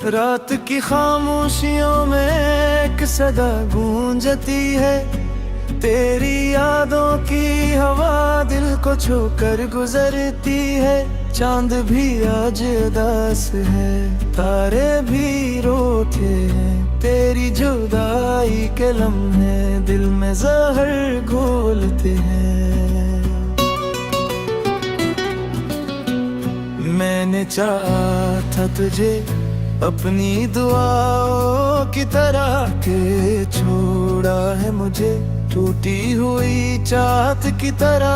रात की खामोशियों में एक सदा गूंजती है, तेरी यादों की हवा दिल को छूकर गुजरती है। चांद भी आज उदास है, तारे भी रोते हैं, तेरी जुदाई के लम्हे दिल में जहर घोलते हैं। मैंने चाहा था तुझे अपनी दुआओं की तरह के, छोड़ा है मुझे टूटी हुई चाहत की तरह।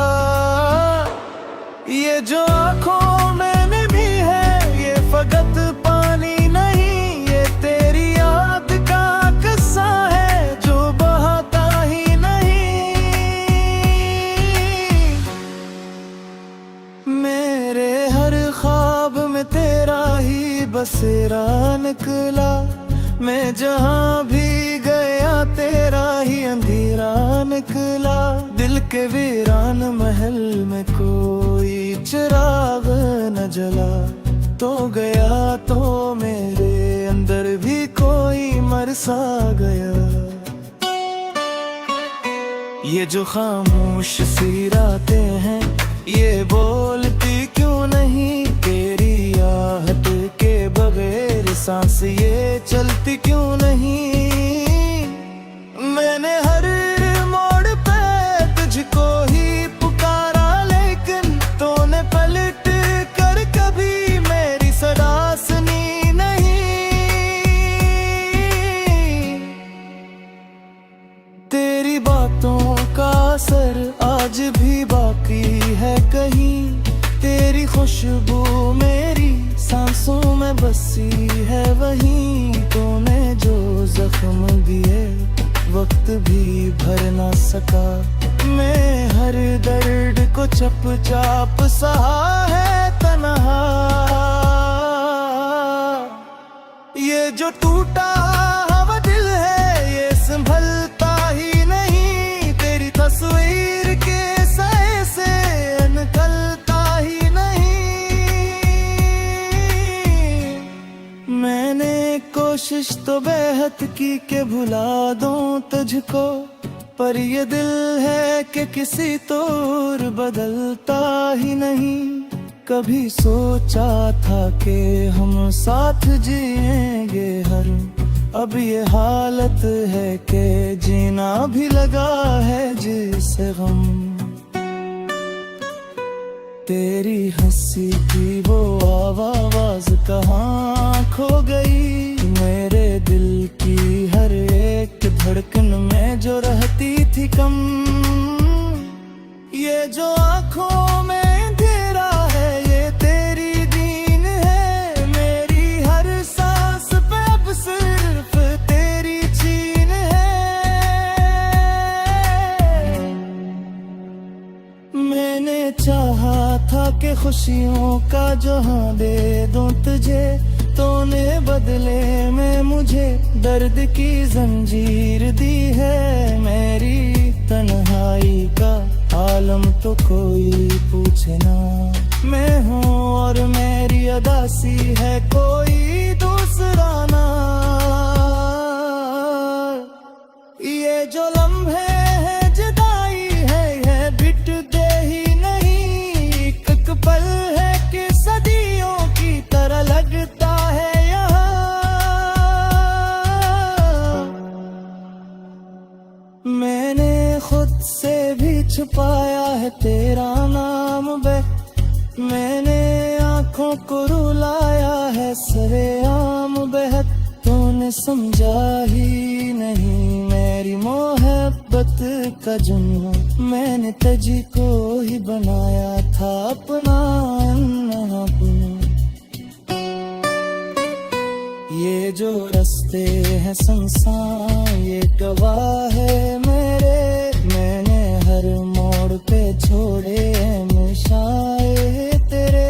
ये जो आँखों में भी है ये फकत पानी नहीं, ये तेरी याद का किस्सा है जो बहाता ही नहीं। मेरे हर ख्वाब में तेरा ही बसेरा निकला, मैं जहाँ भी गया तेरा ही अंधेरा निकला। दिल के वीरान महल में कोई चिराग न जला, तो गया तो मेरे अंदर भी कोई मर सा गया। ये जो खामोश सी रातें हैं ये बोलती क्यों नहीं, तेरी आहट के बगैर सांस ये चलती क्यों नहीं। मैंने हर मोड़ पे तुझको ही पुकारा, लेकिन तूने पलट कर कभी मेरी सदा सुनी नहीं। तेरी बातों का असर आज भी बाकी है कहीं, तेरी खुशबू मेरी सांसों में बसी है वहीं। तूने जो जख्म दिए वक्त भी भर ना सका, मैं हर दर्द को चुपचाप सहा है तन्हा। ये जो टूटा हुआ दिल है ये संभलता ही नहीं, तेरी तस्वीर के साए से निकलता ही नहीं। मैंने कोशिश तो बेहद की के भुला दूं तुझको, पर ये दिल है कि किसी तौर बदलता ही नहीं। कभी सोचा था कि हम साथ जिएंगे हर, अब ये हालत है कि जीना भी लगा है जिससे गम। तेरी हंसी की वो आवाज कहाँ खो गई, मेरे दिल की हर एक धड़कन में जो रहती थी कम। ये जो आँखों में अंधेरा है ये तेरी दीन है, मेरी हर सांस पे अब सिर्फ तेरी चीन है। मैंने चाहा था कि खुशियों का जहां दे दूं तुझे, तूने बदले में मुझे दर्द की जंजीर दी है। मेरी तन्हाई का आलम तो कोई पूछे ना, मैं हूँ और मेरी अदासी है कोई दूसरा ना। ये जो लम्हे हैं जुदाई है ये बिटते ही नहीं, एक पल है कि सदियों की तरह लगता है यहाँ। मैंने खुद से भी छुपाया है तेरा नाम बे, मैंने आँखों को रुलाया है सरेआम बेहद। तूने समझा ही नहीं मेरी मोहब्बत का जुनून, मैंने तुझी को ही बनाया था अपना अपना। ये जो रास्ते हैं संसार ये गवाह है मेरे, मैंने हर मोड़ पे छोड़े निशाए तेरे।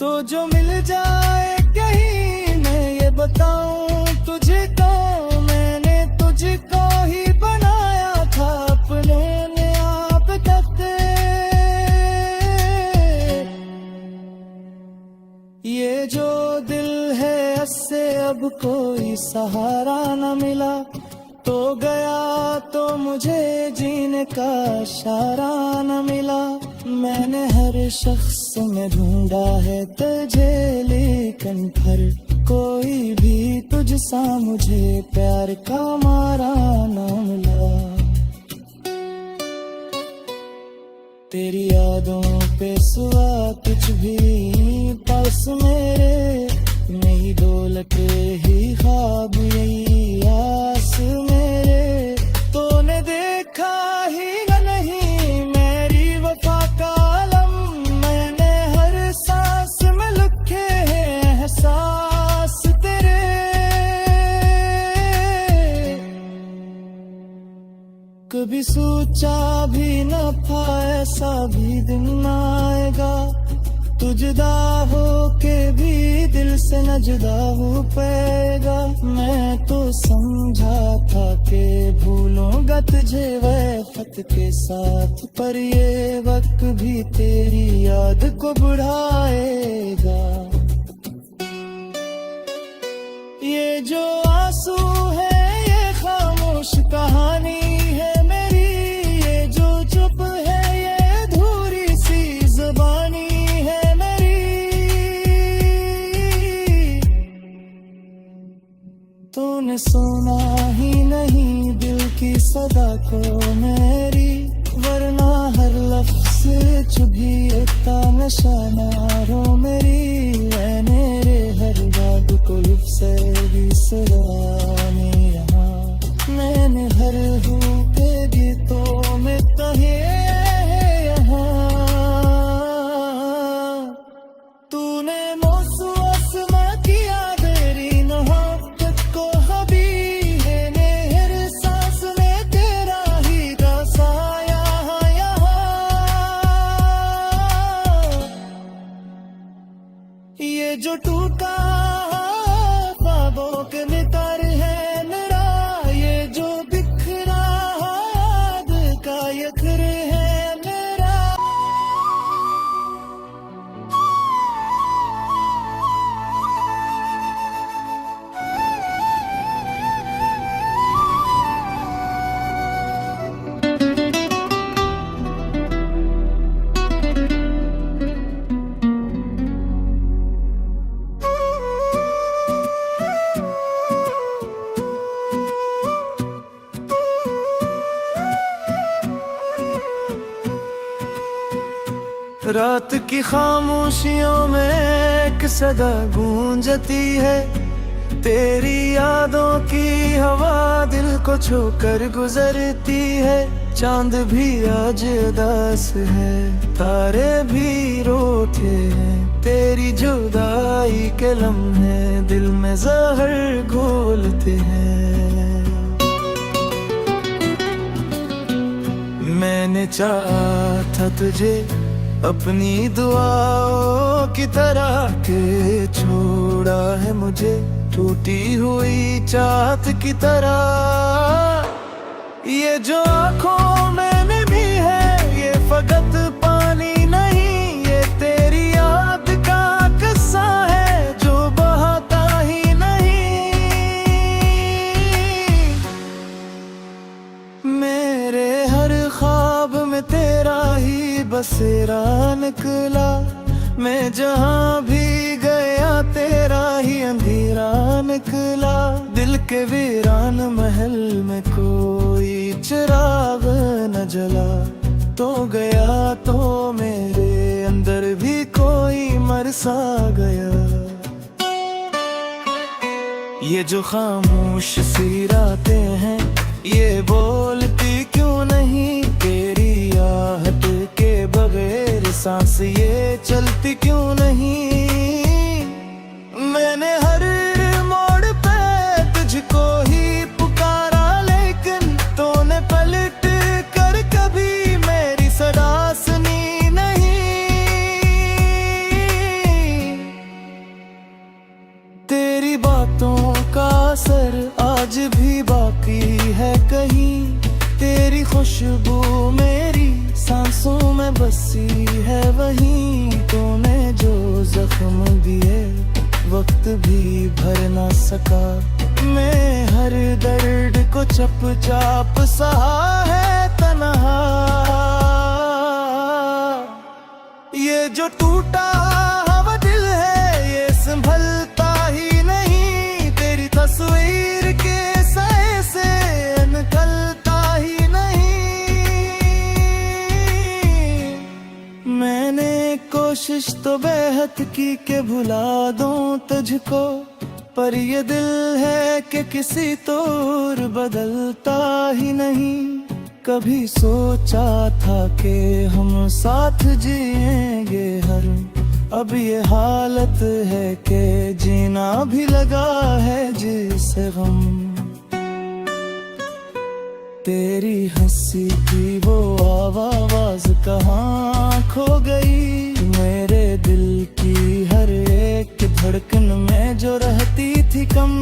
तो जो मिल जाए कहीं मैं ये बताऊं तुझको, मैंने तुझको ही बनाया था अपने आप करते। ये जो दिल से अब कोई सहारा न मिला, तो गया तो मुझे जीने का इशारा न मिला। मैंने हर शख्स में ढूंढा है तुझे, लेकिन फिर कोई भी तुझसा मुझे प्यार का मारा न मिला। तेरी यादों पे सुआ कुछ भी पास मेरे, नहीं दौलत ही ख्वाब यही आस मेरे। तूने देखा ही नहीं मेरी वफा का आलम, मैंने हर सांस में लिखे हैं एहसास तेरे। कभी सोचा भी न था ऐसा भी दिन आएगा, तू जुदा हो के भी दिल से न जुदा हो पाएगा। मैं तो समझा था कि भूलूंगा तुझे वफ़त के साथ, पर ये वक्त भी तेरी याद को बुढ़ाएगा। ये जो आंसू है ये खामोश कहानी है मेरी, ये जो चुप है ये अधूरी सी ज़ुबानी है मेरी। तूने सुना ही नहीं दिल की सदा को मेरी, वरना हर लफ्ज़ चुभी इतना नशा नारो मेरी। मैंने रे हर बात को लुफ़ से भी सराने यहाँ, मैंने हर हूँ के गीतों में कहे यहाँ। तूने मौसू आसमां किया तेरी मोहब्बत को हबी, मैंने हर सांस में तेरा ही दसा यहाँ यहाँ। ये जो टूटा ख्वाबों के मितार है मेरा, ये जो बिखरा याद का यखर है मेरा। रात की खामोशियों में एक सदा गूंजती है, तेरी यादों की हवा दिल को छूकर गुजरती है। चांद भी आज उदास है, तारे भी रोते हैं, तेरी जुदाई के लम्हे दिल में जहर घोलते हैं। मैंने चाहा था तुझे अपनी दुआओं की तरह के, छोड़ा है मुझे टूटी हुई चाहत की तरह। ये जो आँखों में भी है ये फकत पानी नहीं, ये तेरी याद का किस्सा है जो बहाता ही नहीं। मेरे हर ख्वाब में तेरा ही बसेरा निकला, मैं जहाँ भी गया तेरा ही अंधेरा निकला। दिल के वीरान महल में कोई चिराग न जला, तो गया तो मेरे अंदर भी कोई मर सा गया। ये जो खामोश सी रातें हैं ये बोलती क्यों नहीं, तेरी आहट के बगैर सांस ये चलती क्यों नहीं। मैंने हर मोड़ पे तुझको ही पुकारा, लेकिन तूने पलट कर कभी मेरी सदा सुनी नहीं। तेरी बातों का असर आज भी बाकी है कहीं, तेरी खुशबू मेरी सांसों में बसी है वहीं। तूने जो जख्म दिए वक्त भी भर न सका। मैं हर दर्द को चुपचाप सहा है तन्हा। ये जो टूटा हुआ दिल है ये संभलता ही नहीं, तेरी तस्वीर के सहे से निकलता ही नहीं। मैंने कोशिश तो बेहद की के भुला दूं तुझको, पर ये दिल है कि किसी तौर बदलता ही नहीं। कभी सोचा था कि हम साथ जिएंगे हर, अब ये हालत है कि जीना भी लगा है जिससे गम। तेरी हंसी की वो आवाज कहाँ खो गई, मेरे दिल की हर एक धड़कन में जो रहती थी कम।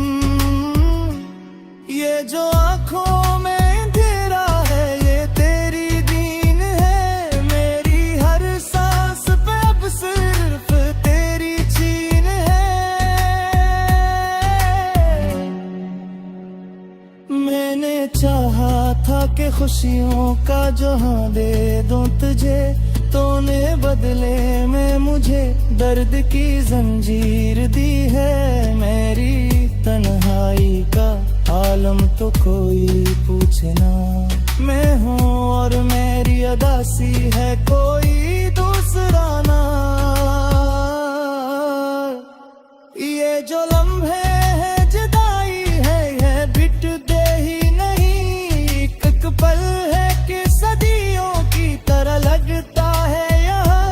ये जो आँखों में अंधेरा है ये तेरी दीन है, मेरी हर सांस पे अब सिर्फ तेरी चीन है। मैंने चाहा था कि खुशियों का जहां दे दूं तुझे, तूने बदले में मुझे दर्द की जंजीर दी है। मेरी तन्हाई का आलम तो कोई पूछे ना, मैं हूँ और मेरी अदासी है कोई दूसरा ना। ये जो लम्हे हैं जुदाई है ये बिटते ही नहीं, एक पल है कि सदियों की तरह लगता है यहाँ।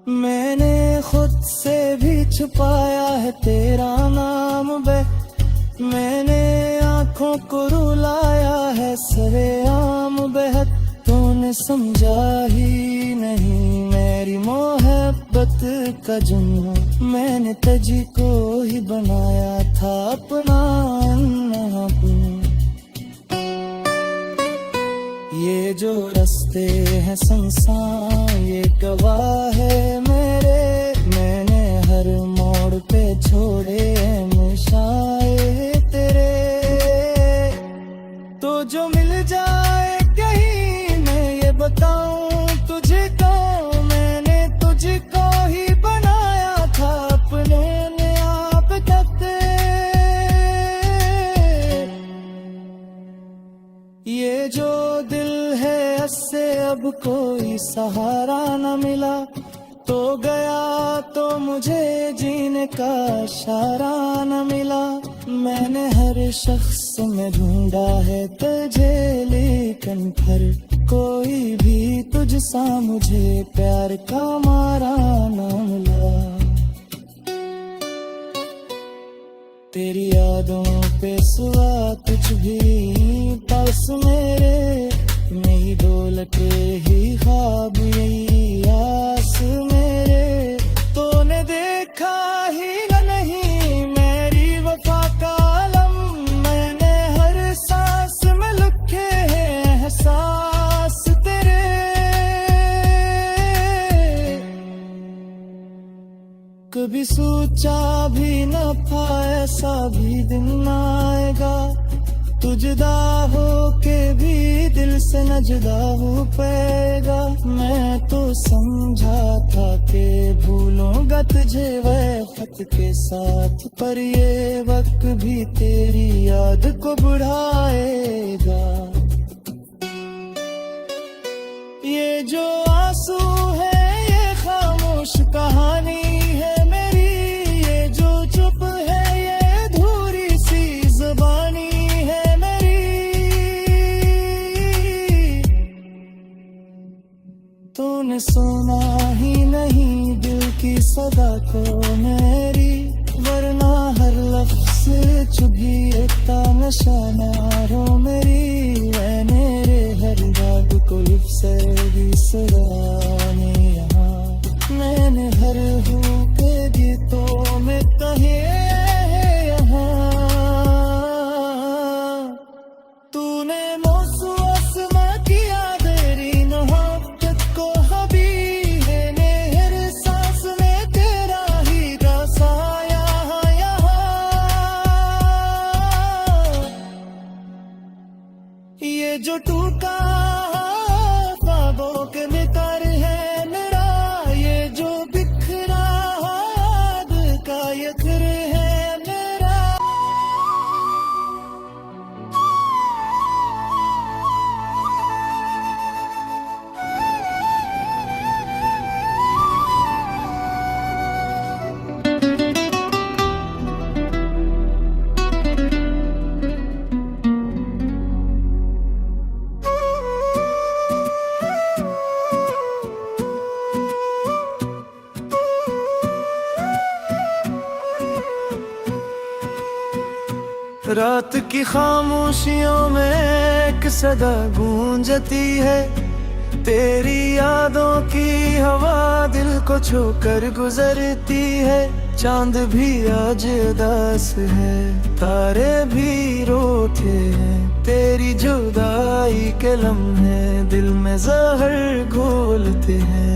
मैंने खुद से भी छुपाया है तेरा नाम बे, मैंने आँखों को रुलाया है सरेआम बेहद। तूने समझा ही नहीं मेरी मोहब्बत का जुम्मन, मैंने तुझी को ही बनाया था अपना अपना। ये जो रास्ते हैं संसार ये गवाह है मेरे, मैंने हर मोड़ पे छोड़े निशाए तेरे। तो जो मिल जाए कहीं मैं ये बताऊं तुझे को, मैंने तुझको ही बनाया था अपने आप करते। ये जो दिल है इससे अब कोई सहारा न मिला, तो गया तो मुझे जीने का इशारा न मिला। मैंने हर शख्स में ढूंढा है तुझे लेकिन फिर कोई भी तुझसा मुझे प्यार का मारा न मिला। तेरी यादों पे सुआ कुछ भी पास मेरे, नहीं डोलते ही ख्वाब यही आस मेरे। तूने देखा ही नहीं मेरी वफा का आलम, मैंने हर सांस में लिखे हैं एहसास तेरे। कभी सोचा भी न था ऐसा भी दिन आएगा, तू जुदा हो के भी दिल से न जुदा हो पाएगा। मैं तो समझा था कि भूलूंगा तुझे वक्त के साथ, पर ये वक्त भी तेरी याद को बुढ़ाएगा। ये जो आंसू है ये खामोश कहानी है मेरी, ये जो चुप है ये अधूरी सी ज़बानी है मेरी। तूने सुना ही नहीं दिल की सदा को मेरी, वरना हर लफ्ज़ चुभी इतना निशाना रो मेरी। मेरे हर राग को लिप से भी सराने यहाँ, मैंने हर हूँ के गीतों में कहे यहाँ। तूने मौसू आसमां किया तेरी मोहब्बत को हबी है, हर सांस रात की खामोशियों में एक सदा गूंजती है, तेरी यादों की हवा दिल को छूकर गुजरती है। चांद भी आज उदास है, तारे भी रोते हैं, तेरी जुदाई के लम्हे दिल में जहर घोलते हैं।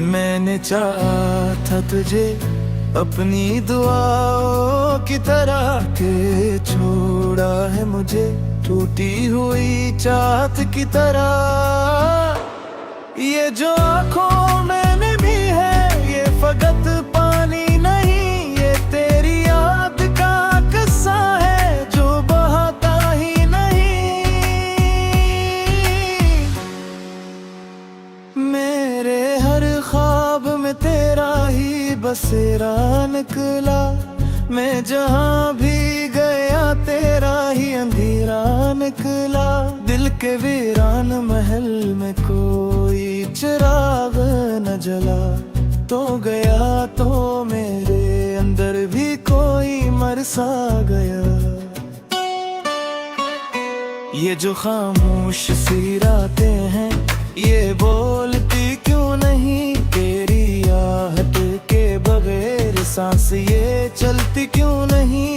मैंने चाहा था तुझे अपनी दुआओं की तरह के, छोड़ा है मुझे टूटी हुई चाहत की तरह। ये जो आँखों में नमी है ये फकत पानी नहीं, ये तेरी याद का किस्सा है जो बहाता ही नहीं। मेरे हर ख्वाब में तेरा ही बसेरा निकला, मैं जहाँ भी गया तेरा ही अंधेरा निकला। दिल के वीरान महल में कोई चिराग न जला, तो गया तो मेरे अंदर भी कोई मर सा गया। ये जो खामोश सी रातें हैं ये बोलती क्यों नहीं, तेरी आहट के बगैर सांस ये चलती क्यों नहीं।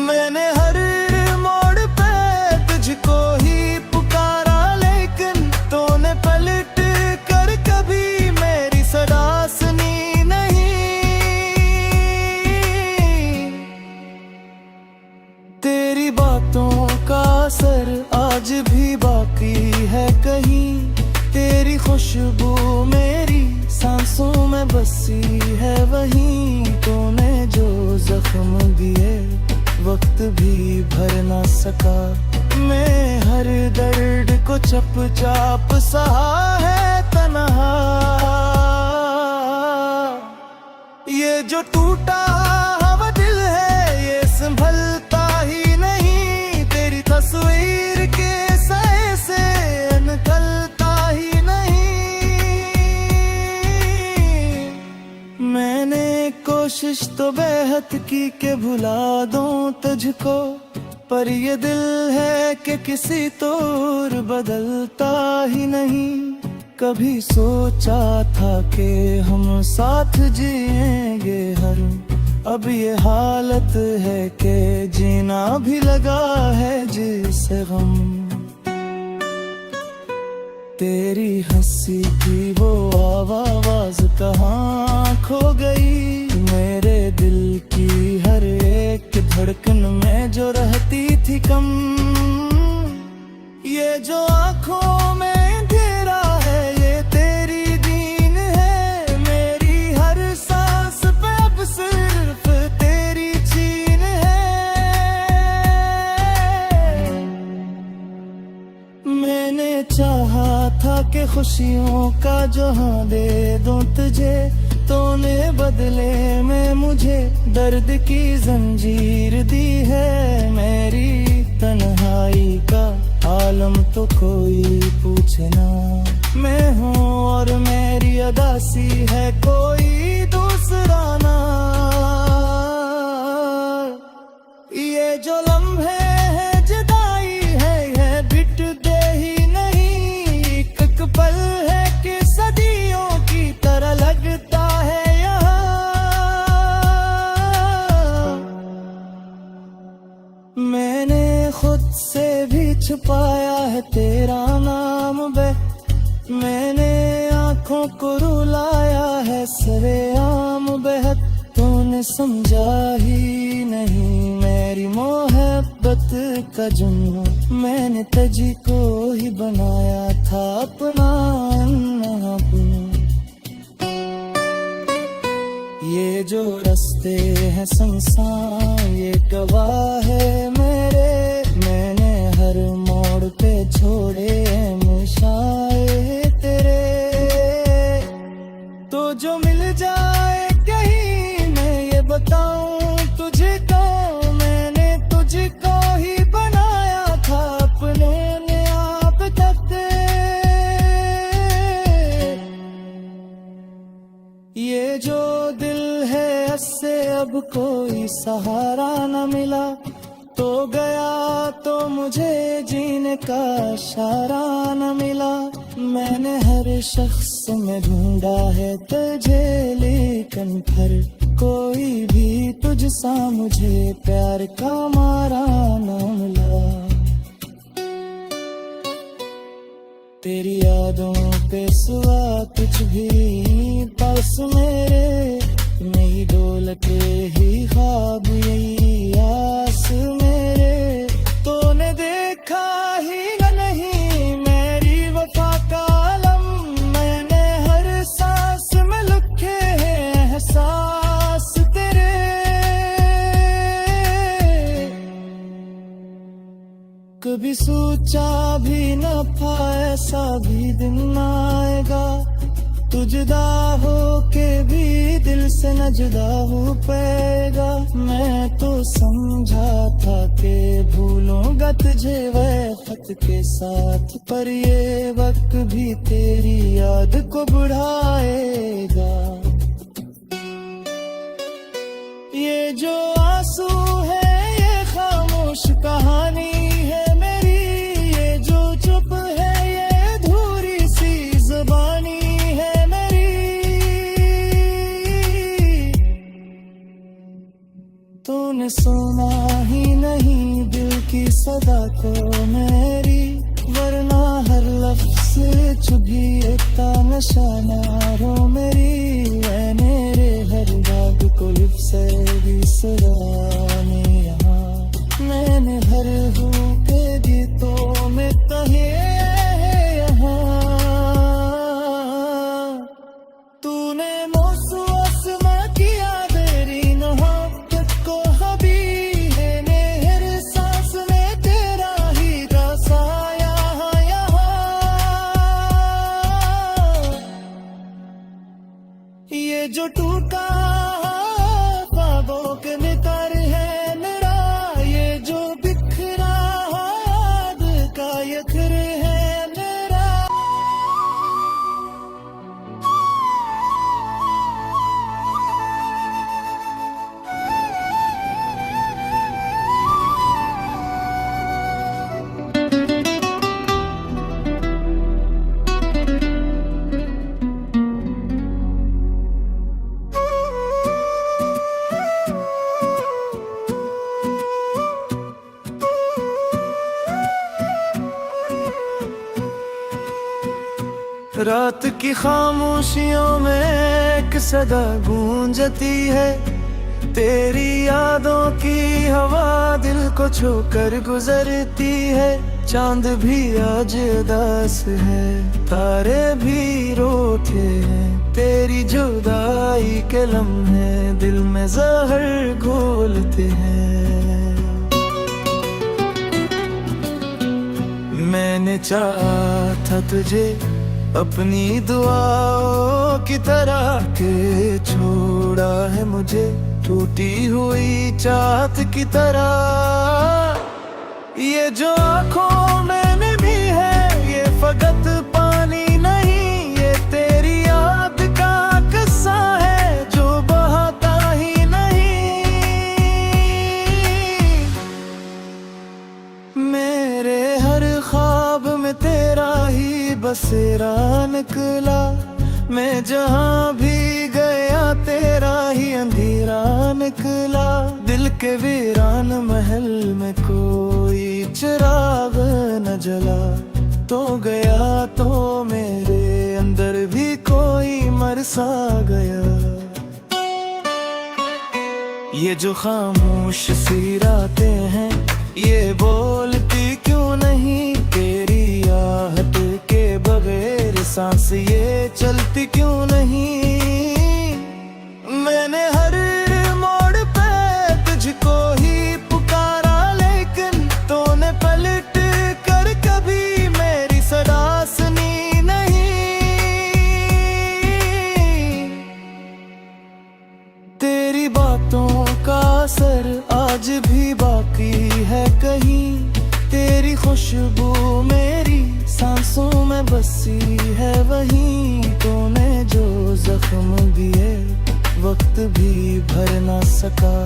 मैंने हर मोड़ पे तुझको ही पुकारा, लेकिन तूने पलट कर कभी मेरी सदा सुनी नहीं। तेरी बातों का असर आज भी बाकी है कहीं, तेरी खुशबू मेरी सांसों में बसी है वहीं। तूने जो जख्म दिए वक्त भी भर ना सका, मैं हर दर्द को चुपचाप सहा है तन्हा। ये जो टूटा हुआ दिल है ये संभलता ही नहीं, तेरी तस्वीर के सहे से निकलता ही नहीं। मैंने कोशिश तो बेहद की कि भुला दूं तुझको, पर ये दिल है कि किसी तौर बदलता ही नहीं। कभी सोचा था कि हम साथ जिएंगे हर, अब ये हालत है कि जीना भी लगा है जिससे गम। तेरी हंसी की वो आवाज कहाँ खो गई, मेरे दिल की हर एक धड़कन में जो रहती थी कम। ये जो आँखों में अंधेरा है ये तेरी दीन है, मेरी हर सांस पे अब सिर्फ तेरी छीन है। मैंने चाहा था कि खुशियों का जहां दे दूं तुझे, तूने बदले में मुझे दर्द की जंजीर दी है। मेरी तन्हाई का आलम तो कोई पूछे ना, मैं हूँ और मेरी अदासी है कोई दूसरा ना। ये जो लम्हे है जुदाई है ये बिटते ही नहीं, एक पल है कि सदियों की तरह लगता है यहाँ। मैंने खुद से भी छुपाया है तेरा नाम बे, मैंने आँखों को रुलाया है सरेआम बेहद। तूने समझा ही नहीं मेरी मोहब्बत का जुनून, मैंने तुझी को ही बनाया था अपना अपना। ये जो रास्ते हैं संसार ये गवाह है मेरे, मैंने हर मोड़ पे छोड़े मुशाए तेरे। तो जो मिल जाए कहीं मैं ये बताऊं तुझे को, मैंने तुझको ही बनाया था अपने आप तक। ये जो दिल अब कोई सहारा न मिला, तो गया तो मुझे जीने का इशारा न मिला। मैंने हर शख्स में ढूंढा है तुझे, लेकिन फिर कोई भी तुझसा मुझे प्यार का मारा न मिला। तेरी यादों पे सुआ कुछ भी पास मेरे, नहीं डोलते ही ख्वाब यही आस मेरे। तूने देखा ही नहीं मेरी वफा का आलम, मैंने हर सांस में लिखे हैं एहसास तेरे। कभी सोचा भी न था ऐसा भी दिन आएगा, तू जुदा हो के भी दिल से न जुदा हो पाएगा। मैं तो समझा था कि भूलूंगा तुझे वक़्त के साथ, पर ये वक्त भी तेरी याद को बढ़ाएगा। ये जो आंसू है ये खामोश कहानी है मेरी, ये जो चुप है ये अधूरी सी ज़बानी है मेरी। तूने सुना ही नहीं दिल की सदा को मेरी, वरना हर लफ्ज़ चुभी इतना निशाना रो मेरी। मैं मेरे हर बात को लिप से भी सराने यहाँ, मैंने हर हो के गीतों में कहे यहाँ। तूने मौसू आसमां किया तेरी मोहब्बत को हबी है, हर सांस में तेरा ही रासा यहाँ यहाँ। ये जो टूटा ख्वाबों के नितर है मेरा, ये जो बिखरा याद का यखर है मेरा। रात की खामोशियों में एक सदा गूंजती है, तेरी यादों की हवा दिल को छूकर गुजरती है। चांद भी आज उदास है, तारे भी रोते हैं, तेरी जुदाई के लम्हे दिल में जहर घोलते हैं। मैंने चाहा था तुझे अपनी दुआओं की तरह के, छोड़ा है मुझे टूटी हुई चाहत की तरह। ये जो आँखों में भी है ये फकत पानी नहीं, ये तेरी याद का किस्सा है जो बहाता ही नहीं। मेरे हर ख्वाब में तेरा ही बसेरा निकला, मैं जहाँ भी गया तेरा ही अंधेरा निकला। दिल के वीरान महल में कोई चिराग न जला, तो गया तो मेरे अंदर भी कोई मर सा गया। ये जो खामोश सी रातें हैं ये बोलती क्यों नहीं, तेरी आहट के बगैर सांस ये चलती क्यों नहीं। मैंने हर मोड़ पे तुझको ही पुकारा, लेकिन तूने पलट कर कभी मेरी सदा सुनी नहीं। तेरी बातों का असर आज भी बाकी है कहीं, तेरी खुशबू मेरी सांसों में बसी है वहीं। तूने जो जख्म दिए वक्त भी भर ना सका।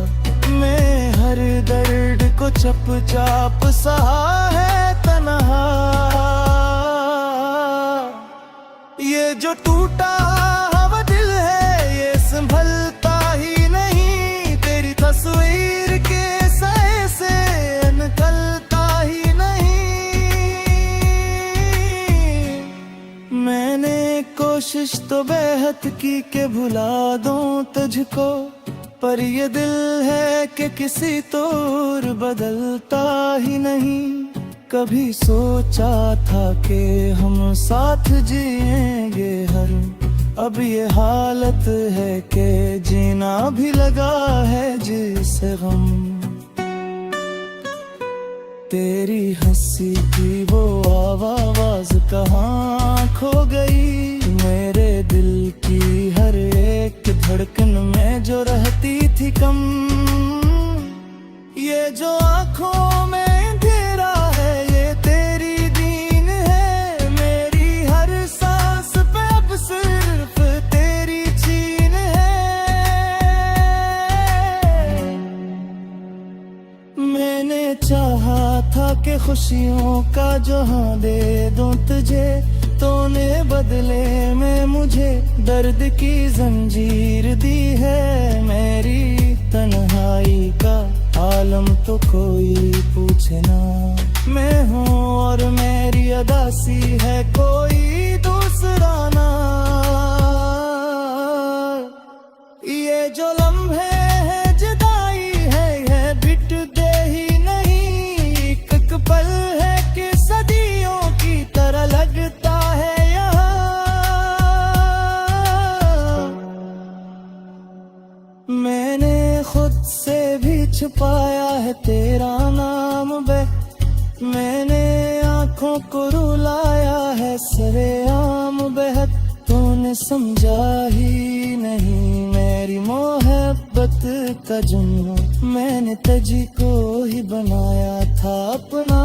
मैं हर दर्द को चुपचाप सहा है तन्हा। ये जो टूटा हुआ दिल है ये संभलता ही नहीं, तेरी तस्वीर के सहे से निकलता ही नहीं। मैंने कोशिश तो बेहद की के भुला दूं तुझको, पर ये दिल है कि किसी तौर बदलता ही नहीं। कभी सोचा था कि हम साथ जिएंगे हर, अब ये हालत है कि जीना भी लगा है जिससे गम। तेरी हंसी की वो आवाज कहाँ खो गई, मेरे दिल की हर एक धड़कन में जो रहती थी कम। ये जो आँखों में अंधेरा है ये तेरी दीन है, मेरी हर सांस पे अब सिर्फ तेरी छीन है। मैंने चाहा था कि खुशियों का जहां दे दूं तुझे, तूने बदले में मुझे दर्द की जंजीर दी है। मेरी तन्हाई का आलम तो कोई पूछे ना, मैं हूँ और मेरी अदासी है कोई दूसरा ना। ये जो लम्हे है जुदाई है ये बिटते ही नहीं, एक पल है कि सदियों की तरह लगता है यहाँ। मैंने खुद से भी छुपाया है तेरा नाम बे, मैंने आँखों को रुलाया है सरेआम बेहद। तूने समझा ही नहीं मेरी मोहब्बत का जुनून, मैंने तुझी को ही बनाया था अपना